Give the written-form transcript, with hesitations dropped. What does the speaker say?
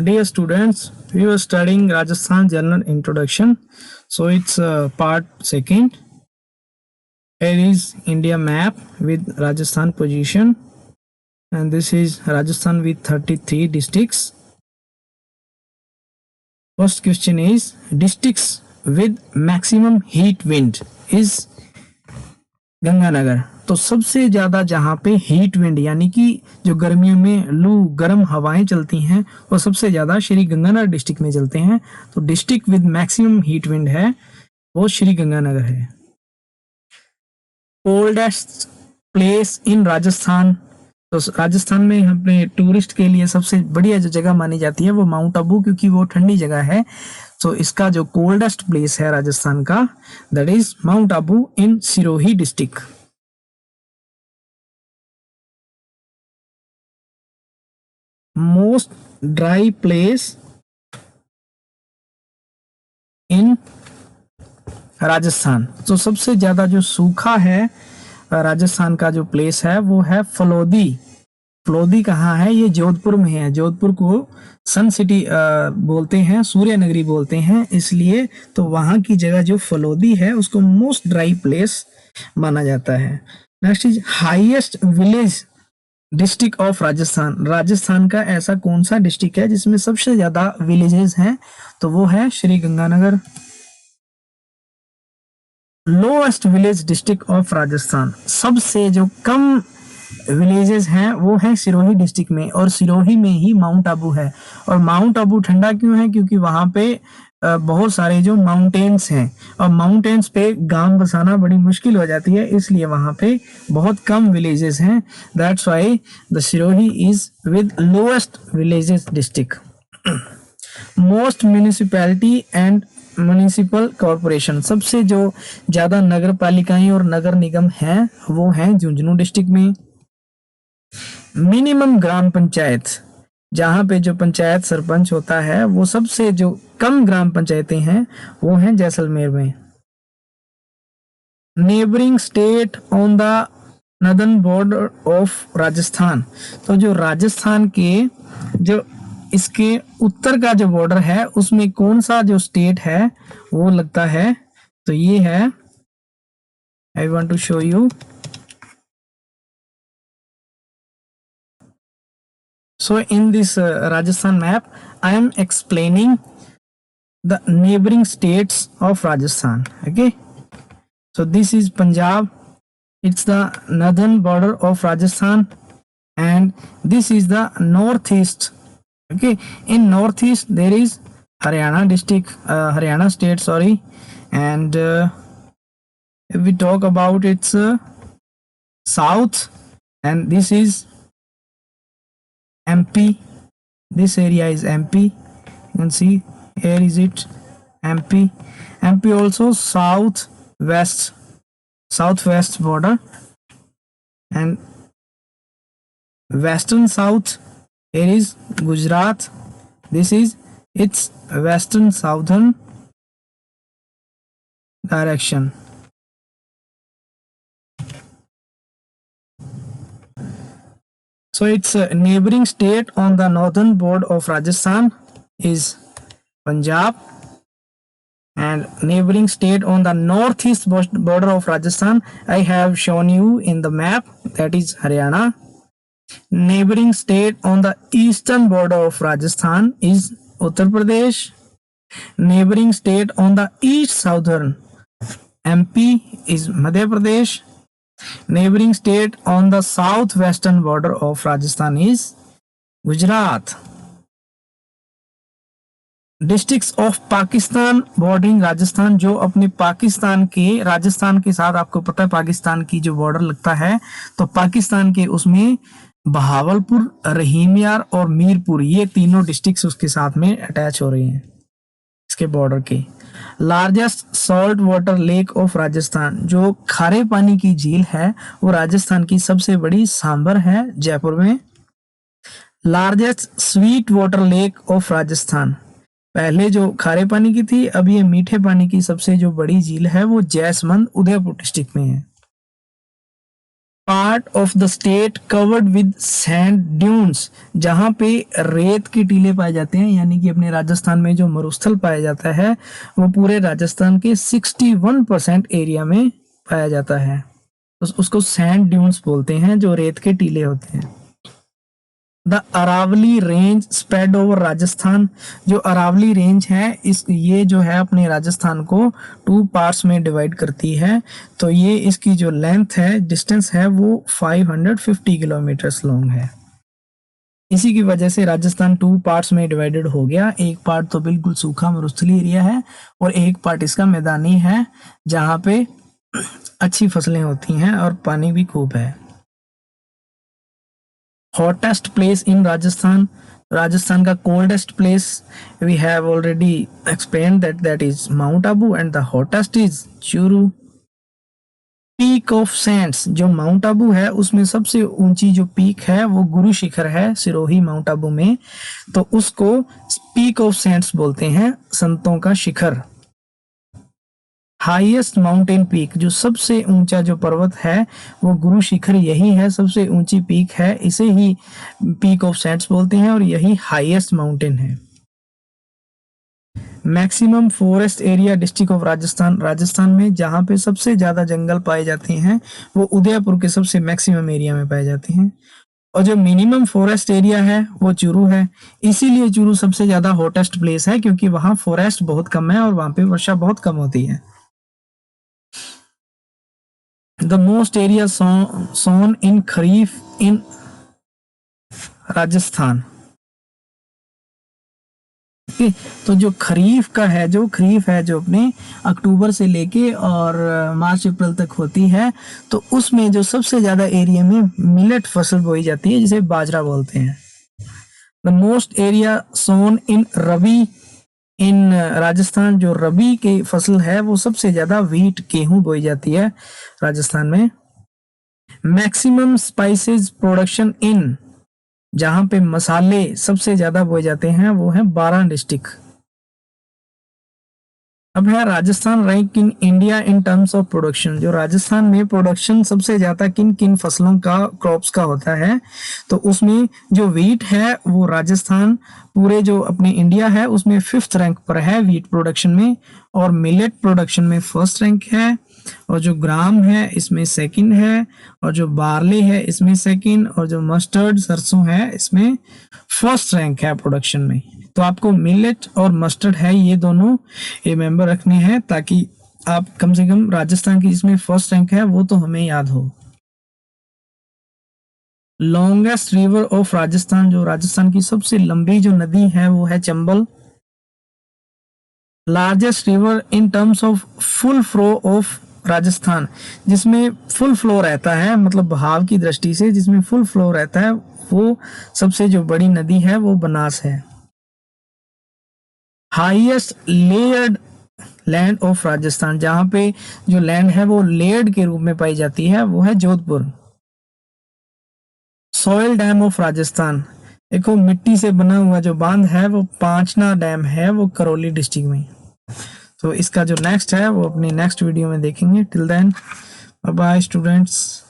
Dear students, we were studying Rajasthan General Introduction. So it's part second. Here is India map with Rajasthan position, and this is Rajasthan with 33 districts. First question is districts with maximum heat wind is Ganganagar. तो सबसे ज्यादा जहां पे heat wind यानी कि जो गर्मियों में लू गर्म हवाएं चलती हैं वो सबसे ज्यादा श्री गंगानगर डिस्ट्रिक्ट में चलते हैं। तो district with maximum heat wind है वो श्री गंगानगर है। कोल्डेस्ट प्लेस इन राजस्थान, तो राजस्थान में अपने टूरिस्ट के लिए सबसे बढ़िया जो जगह मानी जाती है वो माउंट आबू, क्योंकि वो ठंडी जगह है। तो इसका जो कोल्डेस्ट प्लेस है राजस्थान का that is mount Abu in Sirohi district. Most dry place in Rajasthan, तो सबसे ज्यादा जो सूखा है राजस्थान का जो प्लेस है वो है फलोदी। फलोदी कहाँ है? ये जोधपुर में है। जोधपुर को सन सिटी बोलते हैं, सूर्य नगरी बोलते हैं, इसलिए तो वहां की जगह जो फलोदी है उसको मोस्ट ड्राई प्लेस माना जाता है। Next is highest village district of Rajasthan. Rajasthan का ऐसा कौन सा डिस्ट्रिक्ट है जिसमें सबसे ज्यादा विलेजेस हैं? तो वो है Shri Ganganagar. Lowest village district of Rajasthan, सबसे जो कम विलेजेस हैं वो है सिरोही डिस्ट्रिक्ट में, और सिरोही में ही माउंट आबू है। और माउंट आबू ठंडा क्यों है? क्योंकि वहां पे बहुत सारे जो माउंटेन्स हैं और माउंटेन्स पे गांव बसाना बड़ी मुश्किल हो जाती है, इसलिए वहां पे बहुत कम विलेजेस हैं। That's why the Sirohi is with lowest villages district. Most municipality and municipal corporation, सबसे जो ज्यादा नगर पालिकाएं और नगर निगम हैं वो हैं झुंझुनू डिस्ट्रिक्ट में। मिनिमम ग्राम पंचायत, जहां पे जो पंचायत सरपंच होता है वो सबसे जो कम ग्राम पंचायतें हैं वो हैं जैसलमेर में। Neighbouring state on the northern border of Rajasthan, तो जो राजस्थान के जो इसके उत्तर का जो बॉर्डर है उसमें कौन सा जो स्टेट है वो लगता है? तो ये है, I want to show you. So in this Rajasthan map, I am explaining the neighboring states of Rajasthan. Okay, so this is Punjab. It's the northern border of Rajasthan, and this is the northeast. Okay, in northeast there is Haryana district, Haryana state. Sorry, and if we talk about its south, and this is MP. This area is MP. You can see here is it MP. MP also southwest border, and western south here is Gujarat. This is its western southern direction. So its neighboring state on the northern border of Rajasthan is Punjab, and neighboring state on the northeast border of Rajasthan I have shown you in the map, that is Haryana. Neighboring state on the eastern border of Rajasthan is Uttar Pradesh. Neighboring state on the east southern MP is Madhya Pradesh. Neighboring state on the southwestern border of Rajasthan is Gujarat. Districts of Pakistan bordering Rajasthan, जो अपने पाकिस्तान के राजस्थान के साथ, आपको पता है पाकिस्तान की जो बॉर्डर लगता है, तो पाकिस्तान के उसमें बहावलपुर, रहीमयार और मीरपुर, ये तीनों डिस्ट्रिक्ट्स उसके साथ में अटैच हो रहे हैं इसके बॉर्डर के। Largest salt water lake of Rajasthan, जो खारे पानी की झील है वो राजस्थान की सबसे बड़ी सांबर है, जयपुर में। Largest sweet water lake of Rajasthan, पहले जो खारे पानी की थी अब ये मीठे पानी की सबसे जो बड़ी झील है वो जैसमंद उदयपुर डिस्ट्रिक्ट में है। Part of the state covered with sand dunes, जहाँ पे रेत के टीले पाए जाते हैं, यानी कि अपने राजस्थान में जो मरुस्थल पाया जाता है वो पूरे राजस्थान के 61% एरिया में पाया जाता है। उसको सैंड ड्यून्स बोलते हैं, जो रेत के टीले होते हैं। The Aravalli range spread over Rajasthan, जो अरावली रेंज है ये जो है अपने राजस्थान को 2 पार्ट्स में डिवाइड करती है। तो ये इसकी जो लेंथ है, डिस्टेंस है, वो 550 किलोमीटर्स लॉन्ग है। इसी की वजह से राजस्थान 2 पार्ट्स में डिवाइडेड हो गया। एक पार्ट तो बिल्कुल सूखा मरुस्थलीय एरिया है और एक पार्ट इसका मैदानी है, जहाँ पे अच्छी फसलें होती हैं और पानी भी खूब है। Hottest place in Rajasthan, Rajasthan का coldest place we have already explain that is mount Abu and the hottest is Churu. Peak of saints, जो माउंट आबू है उसमें सबसे ऊंची जो पीक है वो गुरु शिखर है सिरोही माउंट आबू में, तो उसको पीक ऑफ सेंट्स बोलते हैं, संतों का शिखर। हाईएस्ट माउंटेन पीक, जो सबसे ऊंचा जो पर्वत है वो गुरु शिखर यही है, सबसे ऊंची पीक है, इसे ही पीक ऑफ सेंट्स बोलते हैं और यही हाईएस्ट माउंटेन है। Maximum forest area district of Rajasthan, Rajasthan में जहां पे सबसे ज्यादा जंगल पाए जाते हैं वो उदयपुर के सबसे मैक्सिमम एरिया में पाए जाते हैं। और जो मिनिमम फॉरेस्ट एरिया है वो चूरू है, इसीलिए चूरू सबसे ज्यादा हॉटेस्ट प्लेस है, क्योंकि वहां फॉरेस्ट बहुत कम है और वहां पे वर्षा बहुत कम होती है। The most area sown in kharif in Rajasthan. तो जो खरीफ का है, जो खरीफ है जो अपने अक्टूबर से लेके और मार्च अप्रैल तक होती है, तो उसमें जो सबसे ज्यादा एरिया में मिलेट फसल बोई जाती है, जिसे बाजरा बोलते हैं। द मोस्ट एरिया सोन इन रबी इन राजस्थान, जो रबी की फसल है वो सबसे ज्यादा व्हीट गेहूं बोई जाती है राजस्थान में। मैक्सिमम स्पाइसेस प्रोडक्शन इन, जहां पे मसाले सबसे ज्यादा बोए जाते हैं वो है 12 डिस्ट्रिक्ट। अब है Rajasthan rank in India in terms of production, जो राजस्थान में प्रोडक्शन सबसे ज्यादा किन किन फसलों का, क्रॉप्स का होता है, तो उसमें जो व्हीट है वो राजस्थान पूरे जो अपने इंडिया है उसमें 5th रैंक पर है व्हीट प्रोडक्शन में, और मिलेट प्रोडक्शन में 1st रैंक है, और जो ग्राम है इसमें 2nd है, और जो बार्ले है इसमें 2nd, और जो मस्टर्ड सरसों है इसमें 1st रैंक है प्रोडक्शन में। तो आपको मिलेट और मस्टर्ड है ये दोनों रिमेंबर रखने हैं, ताकि आप कम से कम राजस्थान की जिसमें 1st रैंक है वो तो हमें याद हो। लॉन्गेस्ट रिवर ऑफ राजस्थान, जो राजस्थान की सबसे लंबी जो नदी है वो है Chambal. Largest river in terms of full flow of Rajasthan, जिसमें फुल फ्लो रहता है, मतलब बहाव की दृष्टि से जिसमें फुल फ्लो रहता है, वो सबसे जो बड़ी नदी है वो बनास है। Highest layered land of Rajasthan, जहां पे जो लैंड है वो लेयर्ड के रूप में पाई जाती है, वो है Jodhpur. Soil dam of Rajasthan, देखो मिट्टी से बना हुआ जो बांध है वो पांचना डैम है, वो करौली डिस्ट्रिक्ट में। तो इसका जो नेक्स्ट है वो अपनी नेक्स्ट वीडियो में देखेंगे। Till then bye bye students.